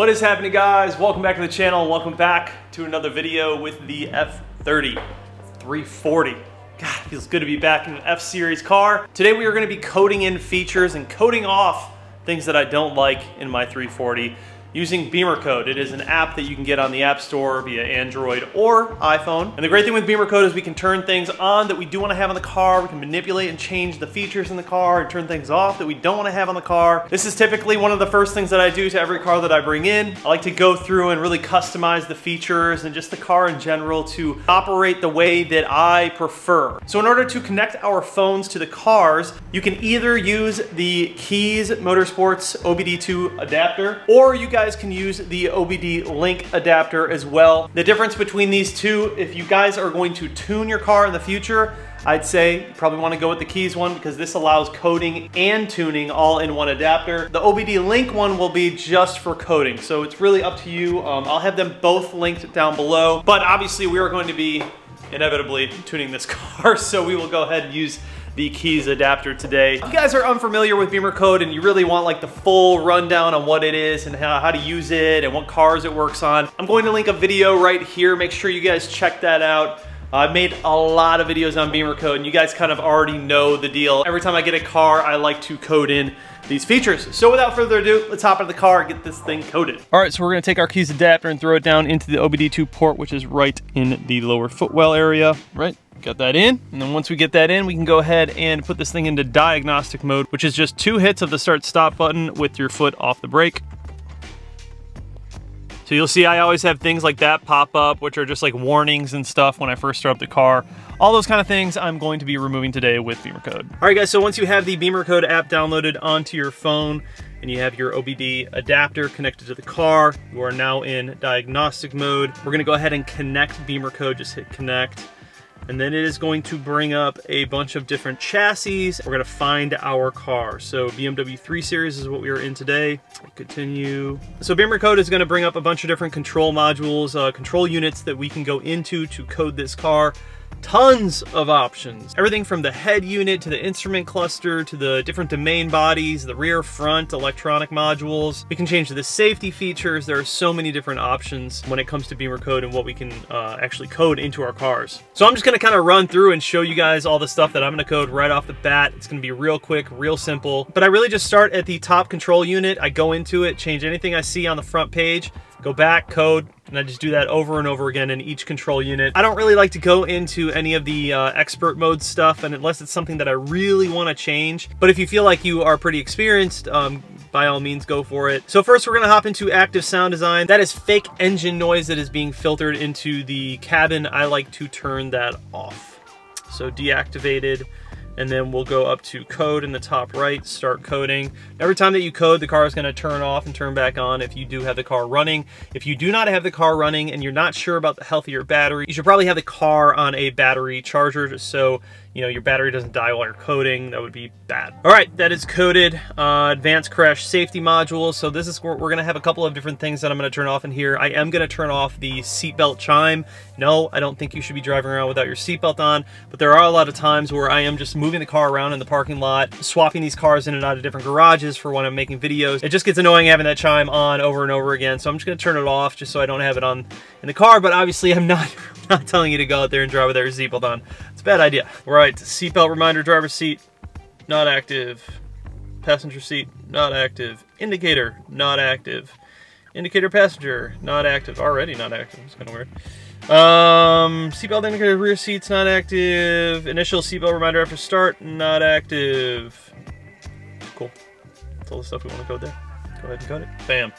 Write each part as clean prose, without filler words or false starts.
What is happening, guys? Welcome back to the channel. Welcome back to another video with the F30 340. God, it feels good to be back in an F-Series car. Today we are going to be coding in features and coding off things that I don't like in my 340 using Beamer Code. It is an app that you can get on the App Store via Android or iPhone. And the great thing with Beamer Code is we can turn things on that we do want to have on the car. We can manipulate and change the features in the car and turn things off that we don't want to have on the car. This is typically one of the first things that I do to every car that I bring in. I like to go through and really customize the features and just the car in general to operate the way that I prefer. So in order to connect our phones to the cars, you can either use the Keys Motorsports OBD2 adapter, or you guys can use the OBD Link adapter as well. The difference between these two, if you guys are going to tune your car in the future, I'd say you probably want to go with the Keys one because this allows coding and tuning all in one adapter. The OBD Link one will be just for coding, so it's really up to you. I'll have them both linked down below, but obviously we are going to be inevitably tuning this car, so we will go ahead and use the Keys adapter today. If you guys are unfamiliar with Beamer Code and you really want like the full rundown on what it is and how to use it and what cars it works on, I'm going to link a video right here. Make sure you guys check that out. I've made a lot of videos on Beamer Code and you guys kind of already know the deal. Every time I get a car, I like to code in these features. So without further ado, let's hop into the car and get this thing coded. All right, so we're gonna take our Keys adapter and throw it down into the OBD2 port, which is right in the lower footwell area, right? Got that in, and then once we get that in, we can go ahead and put this thing into diagnostic mode, which is just 2 hits of the start-stop button with your foot off the brake. So you'll see I always have things like that pop up, which are just like warnings and stuff when I first start up the car. All those kind of things I'm going to be removing today with Beamer Code. All right, guys, so once you have the Beamer Code app downloaded onto your phone and you have your OBD adapter connected to the car, you are now in diagnostic mode. We're gonna go ahead and connect Beamer Code, just hit connect. And then it is going to bring up a bunch of different chassis. We're gonna find our car. So BMW 3 Series is what we are in today. Continue. So Beamer Code is gonna bring up a bunch of different control modules, control units that we can go into to code this car. Tons of options. Everything from the head unit to the instrument cluster to the different domain bodies, the rear front electronic modules. We can change the safety features. There are so many different options when it comes to Beamer Code and what we can actually code into our cars. So I'm just gonna kind of run through and show you guys all the stuff that I'm gonna code right off the bat. It's gonna be real quick, real simple. But I really just start at the top control unit. I go into it, change anything I see on the front page, go back, code, and I just do that over and over again in each control unit. I don't really like to go into any of the expert mode stuff, and unless it's something that I really want to change. But if you feel like you are pretty experienced, by all means, go for it. So first, we're gonna hop into active sound design. That is fake engine noise that is being filtered into the cabin. I like to turn that off. So deactivated. And then we'll go up to code in the top right, start coding. Every time that you code, the car is gonna turn off and turn back on if you do have the car running. If you do not have the car running and you're not sure about the health of your battery, you should probably have the car on a battery charger just so you know your battery doesn't die while you're coding. That would be bad. All right, that is coded. Advanced crash safety module. So this is where we're gonna have a couple of different things that I'm gonna turn off in here. I am gonna turn off the seatbelt chime. No, I don't think you should be driving around without your seatbelt on, but there are a lot of times where I am just moving the car around in the parking lot, swapping these cars in and out of different garages for when I'm making videos. It just gets annoying having that chime on over and over again, so I'm just gonna turn it off just so I don't have it on in the car, but obviously I'm not telling you to go out there and drive without your seatbelt on. It's a bad idea. Right, seatbelt reminder, driver's seat, not active. Passenger seat, not active. Indicator, not active. Indicator passenger, not active. Already not active, it's kind of weird. Seatbelt indicator, rear seats, not active. Initial seatbelt reminder after start, not active. Cool. That's all the stuff we want to code there. Go ahead and code it. Bam.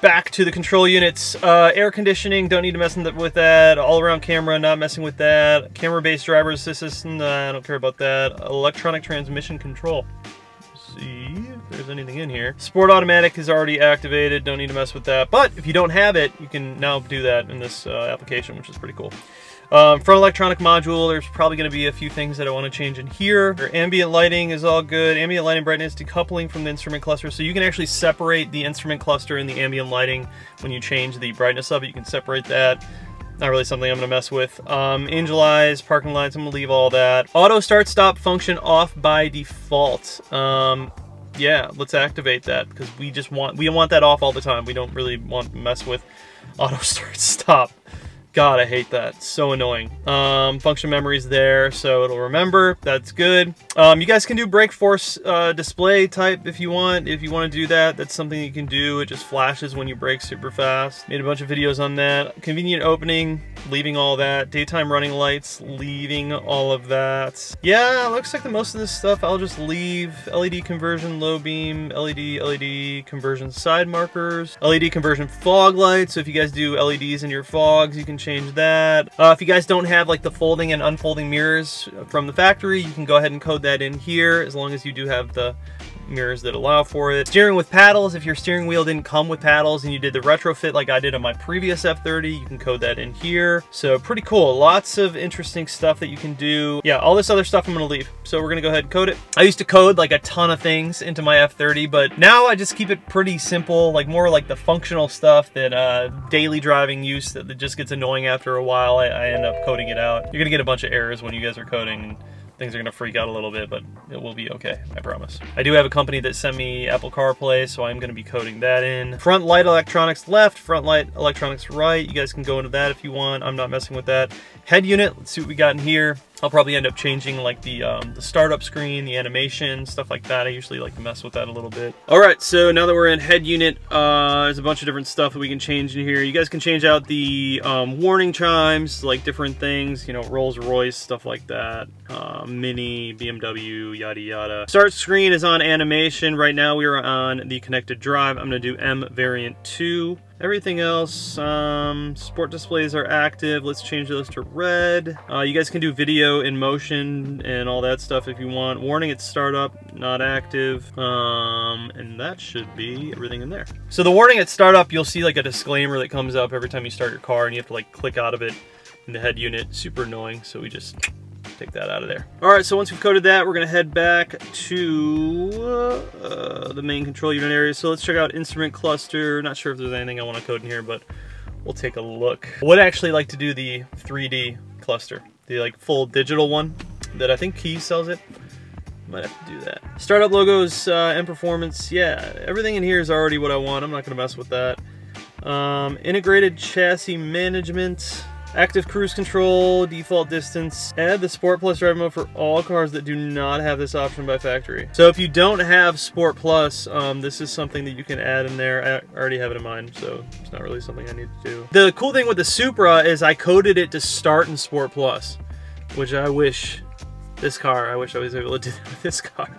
Back to the control units. Air conditioning, don't need to mess with that. All around camera, not messing with that. Camera-based driver assistance, I don't care about that. Electronic transmission control. Let's see if there's anything in here. Sport automatic is already activated, don't need to mess with that. But if you don't have it, you can now do that in this application, which is pretty cool. Front electronic module, there's probably going to be a few things that I want to change in here. Ambient lighting is all good. Ambient lighting brightness decoupling from the instrument cluster. So you can actually separate the instrument cluster and the ambient lighting when you change the brightness of it. You can separate that. Not really something I'm going to mess with. Angel eyes, parking lights, I'm going to leave all that. Auto start stop function off by default. Yeah, let's activate that because we want that off all the time. We don't really want to mess with auto start stop. God, I hate that. So annoying. Function memory's there, so it'll remember. That's good. You guys can do brake force display type if you want. If you want to do that, that's something you can do. It just flashes when you brake super fast. Made a bunch of videos on that. Convenient opening, leaving all that. Daytime running lights, leaving all of that. Yeah, it looks like the most of this stuff I'll just leave. LED conversion, low beam, LED conversion side markers, LED conversion fog lights. So if you guys do LEDs in your fogs, you can change that. If you guys don't have like the folding and unfolding mirrors from the factory, you can go ahead and code that in here as long as you do have the mirrors that allow for it. Steering with paddles, if your steering wheel didn't come with paddles and you did the retrofit like I did on my previous F30, you can code that in here. So pretty cool. Lots of interesting stuff that you can do. Yeah, all this other stuff I'm gonna leave. So we're gonna go ahead and code it. I used to code like a ton of things into my F30, but now I just keep it pretty simple, like more like the functional stuff that daily driving use that just gets annoying after a while. I end up coding it out. You're gonna get a bunch of errors when you guys are coding. Things are gonna freak out a little bit, but it will be okay, I promise. I do have a company that sent me Apple CarPlay, so I'm gonna be coding that in. Front light electronics left, front light electronics right. You guys can go into that if you want. I'm not messing with that. Head unit, let's see what we got in here. I'll probably end up changing like the startup screen, the animation, stuff like that. I usually like to mess with that a little bit. All right, so now that we're in head unit, there's a bunch of different stuff that we can change in here. You guys can change out the warning chimes, like different things, you know, Rolls Royce, stuff like that. Mini, BMW, yada yada. Start screen is on animation. Right now we are on the connected drive. I'm gonna do M variant 2. Everything else, sport displays are active. Let's change those to red. You guys can do video in motion and all that stuff if you want. Warning at startup, not active. And that should be everything in there. So the warning at startup, you'll see like a disclaimer that comes up every time you start your car and you have to like click out of it in the head unit. Super annoying, so we just take that out of there. All right, so once we've coded that, we're gonna head back to the main control unit area. So let's check out instrument cluster. Not sure if there's anything I want to code in here, but we'll take a look. I would actually like to do the 3D cluster, the like full digital one that I think Key sells it. Might have to do that. Startup logos and performance. Yeah, everything in here is already what I want. I'm not gonna mess with that. Integrated chassis management. Active cruise control, default distance. Add the Sport Plus drive mode for all cars that do not have this option by factory. So if you don't have Sport Plus, this is something that you can add in there. I already have it in mind, so it's not really something I need to do. The cool thing with the Supra is I coded it to start in Sport Plus, which I wish I was able to do that with this car.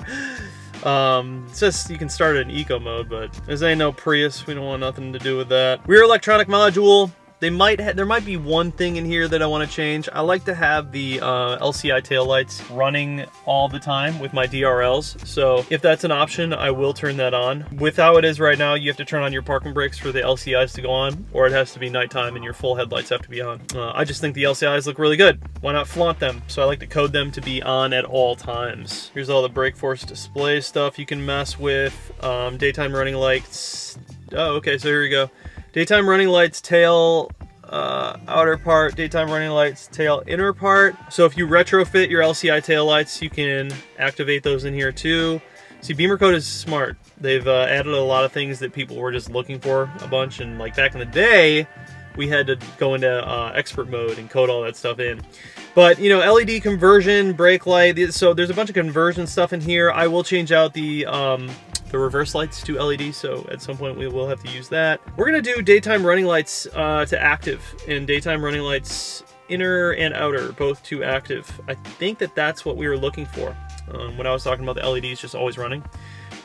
It's just you can start it in eco mode, but this ain't no Prius. We don't want nothing to do with that. Rear electronic module. There might be one thing in here that I want to change. I like to have the LCI taillights running all the time with my DRLs. So if that's an option, I will turn that on. With how it is right now, you have to turn on your parking brakes for the LCIs to go on, or it has to be nighttime and your full headlights have to be on. I just think the LCIs look really good. Why not flaunt them? So I like to code them to be on at all times. Here's all the brake force display stuff you can mess with. Daytime running lights. Oh, okay, so here we go. Daytime running lights, tail outer part, daytime running lights, tail inner part. So if you retrofit your LCI tail lights, you can activate those in here too. See, Beamer Code is smart. They've added a lot of things that people were just looking for a bunch, and like back in the day, we had to go into expert mode and code all that stuff in. But, you know, LED conversion, brake light, so there's a bunch of conversion stuff in here. I will change out the reverse lights to LED, so at some point we will have to use that. We're gonna do daytime running lights to active, and daytime running lights inner and outer, both to active. I think that that's what we were looking for. When I was talking about the LEDs just always running.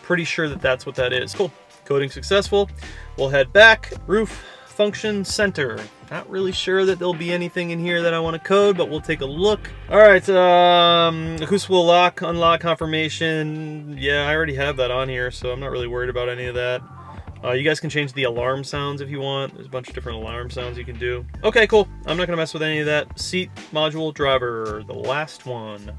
Pretty sure that that's what that is. Cool, coding successful. We'll head back, roof, function, center. Not really sure that there'll be anything in here that I want to code, but we'll take a look. All right, acoustical lock, unlock confirmation. Yeah, I already have that on here, so I'm not really worried about any of that. You guys can change the alarm sounds if you want. There's a bunch of different alarm sounds you can do. Okay, cool. I'm not gonna mess with any of that. Seat, module, driver, the last one.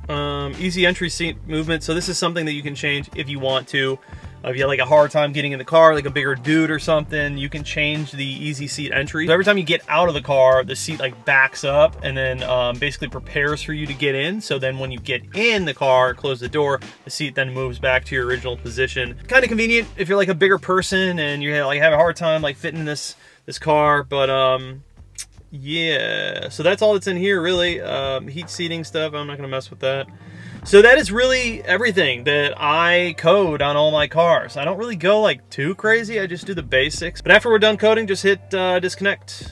Easy entry seat movement. So this is something that you can change if you want to. If you have like a hard time getting in the car, like a bigger dude or something, you can change the easy seat entry. So every time you get out of the car, the seat like backs up and then basically prepares for you to get in. So then when you get in the car, close the door, the seat then moves back to your original position. Kind of convenient if you're like a bigger person and you like have a hard time like fitting this car, but yeah, so that's all that's in here really. Heat seating stuff, I'm not gonna mess with that. So that is really everything that I code on all my cars. I don't really go like too crazy, I just do the basics. But after we're done coding, just hit disconnect,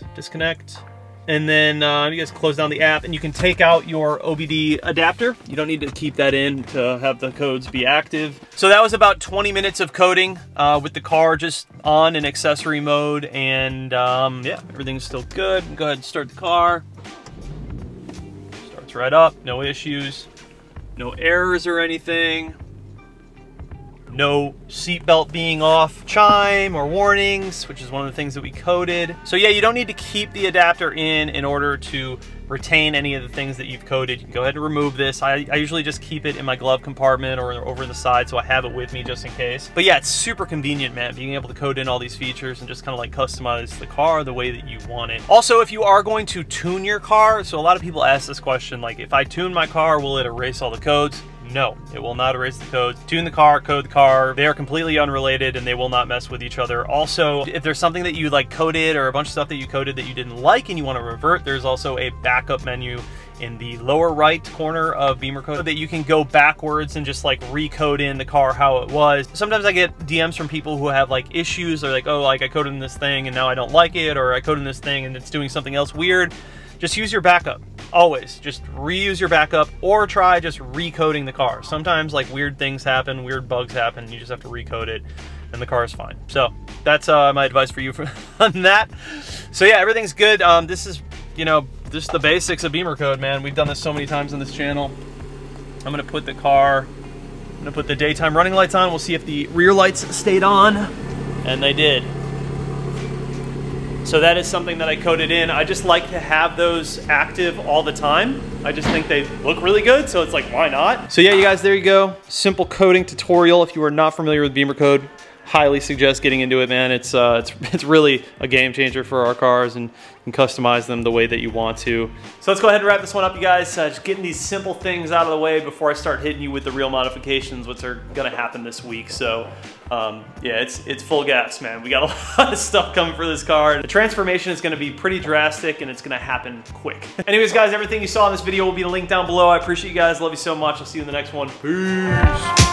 and then you guys close down the app and you can take out your OBD adapter. You don't need to keep that in to have the codes be active. So that was about 20 minutes of coding with the car just on in accessory mode, and yeah, everything's still good. Go ahead and start the car. Starts right up, no issues. No errors or anything. No seatbelt being off chime or warnings, which is one of the things that we coded. So yeah, you don't need to keep the adapter in order to retain any of the things that you've coded. You can go ahead and remove this. I usually just keep it in my glove compartment or over in the side, so I have it with me just in case. But yeah, it's super convenient, man, being able to code in all these features and just kind of like customize the car the way that you want it. Also, if you are going to tune your car, so a lot of people ask this question, like, if I tune my car, will it erase all the codes? No, it will not erase the codes. Tune the car, code the car. They are completely unrelated and they will not mess with each other. Also, if there's something that you like coded or a bunch of stuff that you coded that you didn't like and you want to revert, there's also a backup menu in the lower right corner of Beamer Code so that you can go backwards and just like recode in the car how it was. Sometimes I get DMs from people who have like issues. They're like, oh, like I coded in this thing and now I don't like it, or I coded in this thing and it's doing something else weird. Just use your backup. Always just reuse your backup, or try just recoding the car. Sometimes like weird things happen, weird bugs happen, you just have to recode it and the car is fine. So that's my advice for you on that. So yeah, everything's good. This is, you know, just the basics of Beamer Code, man. We've done this so many times on this channel. I'm gonna put the daytime running lights on. We'll see if the rear lights stayed on, and they did. So that is something that I coded in. I just like to have those active all the time. I just think they look really good, so it's like, why not? So yeah, you guys, there you go. Simple coding tutorial. If you are not familiar with Beamer Code, highly suggest getting into it, man. It's really a game changer for our cars, and you can customize them the way that you want to. So let's go ahead and wrap this one up, you guys. Just getting these simple things out of the way before I start hitting you with the real modifications, which are gonna happen this week. So yeah, it's full gas, man. We got a lot of stuff coming for this car. The transformation is gonna be pretty drastic and it's gonna happen quick. Anyways, guys, everything you saw in this video will be linked down below. I appreciate you guys. Love you so much. I'll see you in the next one. Peace.